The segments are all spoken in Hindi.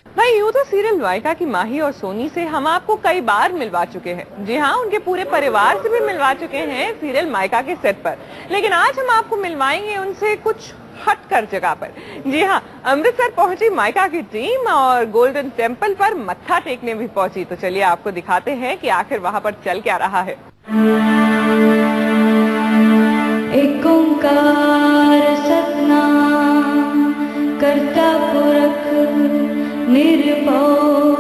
भाई यूँ तो सीरियल मायका की माही और सोनी से हम आपको कई बार मिलवा चुके हैं। जी हाँ, उनके पूरे परिवार से भी मिलवा चुके हैं सीरियल मायका के सेट पर। लेकिन आज हम आपको मिलवाएंगे उनसे कुछ हटकर जगह पर। जी हाँ, अमृतसर पहुंची मायका की टीम और गोल्डन टेम्पल पर मत्था टेकने भी पहुंची। तो चलिए आपको दिखाते हैं कि आखिर वहां पर चल क्या रहा है। एक ओंकार सतनाम करता पुरख निर्भव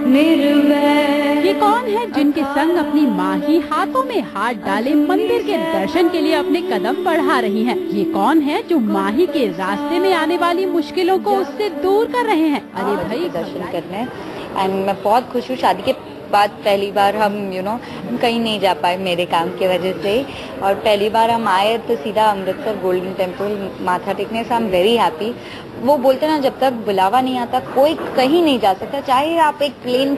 निर्वैर। ये कौन है जिनके संग अपनी माही हाथों में हाथ डाले मंदिर के दर्शन के लिए अपने कदम बढ़ा रही हैं? ये कौन है जो माही के रास्ते में आने वाली मुश्किलों को उससे दूर कर रहे हैं? अरे भाई, दर्शन करने एंड मैं बहुत खुश हूँ। शादी के बाद पहली बार हम हम कहीं नहीं जा पाए मेरे काम की वजह से, और पहली बार हम आए तो सीधा अमृतसर गोल्डन टेम्पल माथा टेकने से। I am very happy. वो बोलते ना, जब तक बुलावा नहीं आता कोई कहीं नहीं जा सकता। चाहे आप एक प्लेन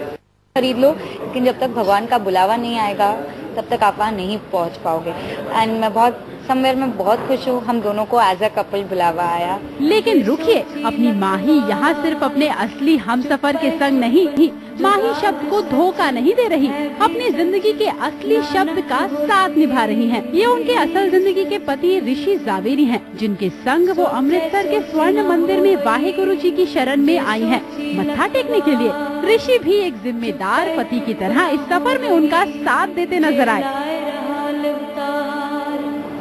खरीद लो, लेकिन जब तक भगवान का बुलावा नहीं आएगा तब तक आप वहाँ नहीं पहुँच पाओगे। एंड मैं बहुत खुश हूँ, हम दोनों को एज अ कपल बुलावा आया। लेकिन रुकिए, अपनी माही यहाँ सिर्फ अपने असली हमसफर के संग नहीं, माही शब्द को धोखा नहीं दे रही, अपनी जिंदगी के असली शब्द का साथ निभा रही हैं। ये उनके असल जिंदगी के पति ऋषि जावेरी हैं, जिनके संग वो अमृतसर के स्वर्ण मंदिर में वाहेगुरु जी की शरण में आई हैं मत्था टेकने के लिए। ऋषि भी एक जिम्मेदार पति की तरह इस सफर में उनका साथ देते नजर आए।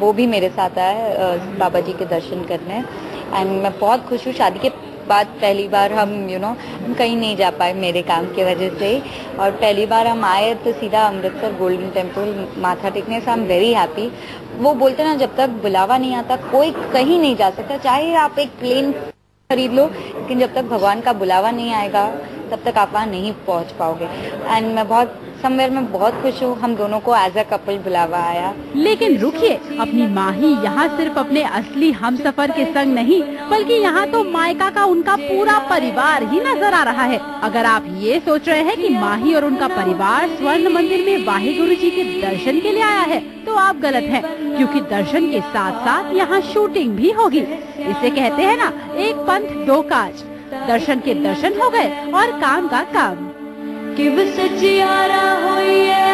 वो भी मेरे साथ आए बाबा जी के दर्शन करने एंड मैं बहुत खुश हूँ। शादी के बाद पहली बार हम हम कहीं नहीं जा पाए मेरे काम की वजह से, और पहली बार हम आए तो सीधा अमृतसर गोल्डन टेम्पल माथा टेकने से। I am very happy. वो बोलते ना, जब तक बुलावा नहीं आता कोई कहीं नहीं जा सकता। चाहे आप एक प्लेन खरीद लो, लेकिन जब तक भगवान का बुलावा नहीं आएगा तब तक आप वहाँ नहीं पहुँच पाओगे। एंड मैं बहुत खुश हूँ, हम दोनों को एज अ कपल बुलावा आया। लेकिन रुकिए, अपनी माही यहाँ सिर्फ अपने असली हमसफर के संग नहीं, बल्कि यहाँ तो मायका का उनका पूरा परिवार ही नजर आ रहा है। अगर आप ये सोच रहे हैं कि माही और उनका परिवार स्वर्ण मंदिर में वाहेगुरु जी के दर्शन के लिए आया है, तो आप गलत हैं, क्योंकि दर्शन के साथ साथ यहाँ शूटिंग भी होगी। इसे कहते हैं ना, एक पंथ दो काज। दर्शन के दर्शन हो गए और काम का काम। किव सचियारा होइए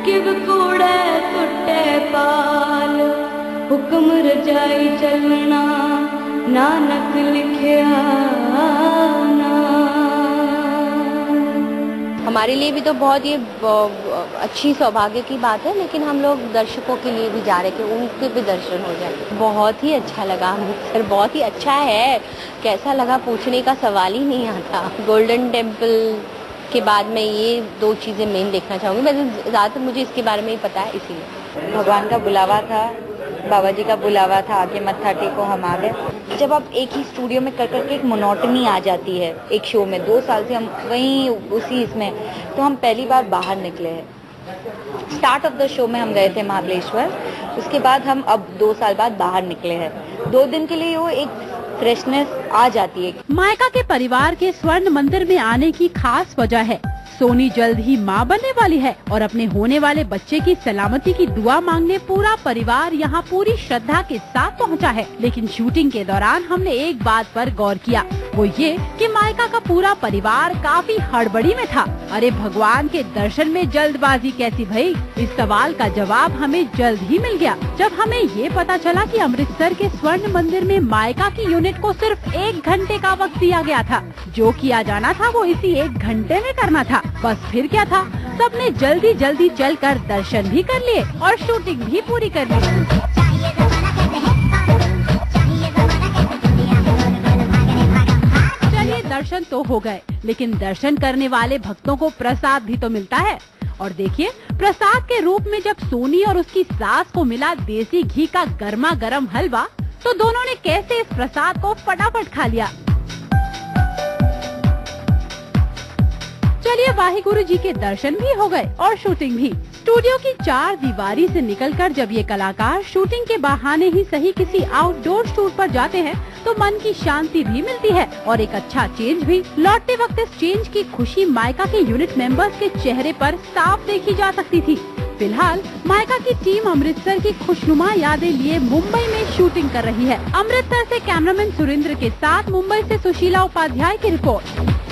किव कूड़े टुटे पाल, हुक्म रजाई चलना नानक लिखिया ना। हमारे लिए भी तो बहुत ये अच्छी सौभाग्य की बात है, लेकिन हम लोग दर्शकों के लिए भी जा रहे थे, उनके भी दर्शन हो जाए। बहुत ही अच्छा लगा अमृतसर, बहुत ही अच्छा है। कैसा लगा पूछने का सवाल ही नहीं आता। गोल्डन टेम्पल के बाद में ये दो चीज़ें मेन देखना चाहूँगी। वैसे ज़्यादातर मुझे इसके बारे में ही पता है, इसीलिए। भगवान का बुलावा था, बाबा जी का बुलावा था, आके मत्था टेको, हम आ गए। जब आप एक ही स्टूडियो में कर करके एक मोनोटनी आ जाती है एक शो में, 2 साल से हम वहीं उसी इसमें, तो हम पहली बार बाहर निकले हैं। स्टार्ट ऑफ द शो में हम गए थे महाबलेश्वर, उसके बाद हम अब 2 साल बाद बाहर निकले हैं। 2 दिन के लिए वो एक फ्रेशनेस आ जाती है। मायका के परिवार के स्वर्ण मंदिर में आने की खास वजह है, सोनी जल्द ही मां बनने वाली है और अपने होने वाले बच्चे की सलामती की दुआ मांगने पूरा परिवार यहाँ पूरी श्रद्धा के साथ पहुँचा है। लेकिन शूटिंग के दौरान हमने एक बात पर गौर किया, वो ये कि मायका का पूरा परिवार काफी हड़बड़ी में था। अरे भगवान के दर्शन में जल्दबाजी कैसी भई? इस सवाल का जवाब हमें जल्द ही मिल गया, जब हमें ये पता चला कि अमृतसर के स्वर्ण मंदिर में मायका की यूनिट को सिर्फ 1 घंटे का वक्त दिया गया था। जो किया जाना था वो इसी 1 घंटे में करना था। बस फिर क्या था, सबने जल्दी चलकर दर्शन भी कर लिए और शूटिंग भी पूरी कर ली। चलिए, दर्शन तो हो गए, लेकिन दर्शन करने वाले भक्तों को प्रसाद भी तो मिलता है। और देखिए, प्रसाद के रूप में जब सोनी और उसकी सास को मिला देसी घी का गर्मा गर्म हलवा, तो दोनों ने कैसे इस प्रसाद को फटाफट खा लिया। चलिए, वाहेगुरु जी के दर्शन भी हो गए और शूटिंग भी। स्टूडियो की 4 दीवारी से निकलकर जब ये कलाकार शूटिंग के बहाने ही सही किसी आउटडोर शूट पर जाते हैं, तो मन की शांति भी मिलती है और एक अच्छा चेंज भी। लौटते वक्त इस चेंज की खुशी मायका के यूनिट मेंबर्स के चेहरे पर साफ देखी जा सकती थी। फिलहाल मायका की टीम अमृतसर की खुशनुमा यादें लिए मुंबई में शूटिंग कर रही है। अमृतसर से कैमरामैन सुरेंद्र के साथ मुंबई से सुशीला उपाध्याय की रिपोर्ट।